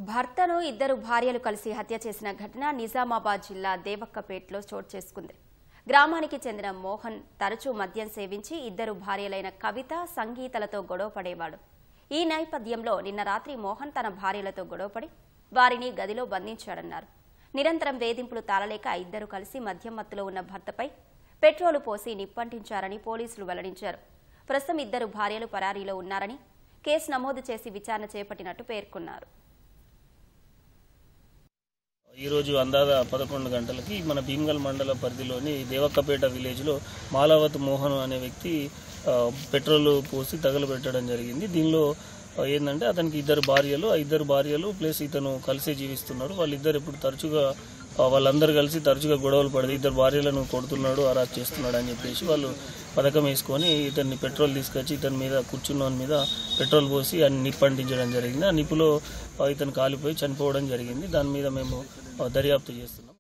భర్తను ఇద్దరు భార్యలు కలిసి హత్య చేసిన ఘటన నిజామాబాద్ జిల్లా దేవక్కపేటలో చోటు చేసుకుంది. గ్రామానికి చెందిన మోహన్ తరచూ మద్యం సేవించి ఇద్దరు భార్యలైన కవిత, సంగీతలతో గొడవపడేవాడు. ఈ నేపథ్యంలో నిన్న రాత్రి మోహన్ తన భార్యలతో గొడవపడి వారిని గదిలో బంధించాడన్నారు. నిరంతరం వేధింపులు తాళలేక ఇద్దరు కలిసి మద్యం మత్తులో ఉన్న భర్తపై పెట్రోలు పోసి నిప్పంటించారని పోలీసులు వెల్లడించారు. ప్రస్తుతం ఇద్దరు భార్యలు పరారీలో ఉన్నారని, కేసు నమోదు చేసి విచారణ చేపట్టినట్టు పేర్కొన్నారు. ఈరోజు అందాద 11 గంటలకి మన భీమ్గల్ మండల పరిధిలోని దేవక్కపేట విలేజ్లో మాలావత్ మోహన్ అనే వ్యక్తి పెట్రోల్ పోసి తగలబెట్టడం జరిగింది. దీనిలో ఏంటంటే అతనికి ఇద్దరు భార్యలు ప్లస్ ఇతను కలిసే జీవిస్తున్నాడు. వాళ్ళిద్దరు ఇప్పుడు వాళ్ళందరూ కలిసి తరచుగా గొడవలు పడదు, ఇద్దరు భార్యలను కొడుతున్నాడు, అరాజ్ చేస్తున్నాడు అని చెప్పేసి వాళ్ళు పథకం వేసుకొని ఇతన్ని పెట్రోల్ తీసుకొచ్చి ఇతని మీద కూర్చున్న మీద పెట్రోల్ పోసి అన్ని నిప్పంటించడం జరిగింది. ఆ నిప్పులో ఇతను కాలిపోయి చనిపోవడం జరిగింది. దాని మీద మేము దర్యాప్తు చేస్తున్నాం.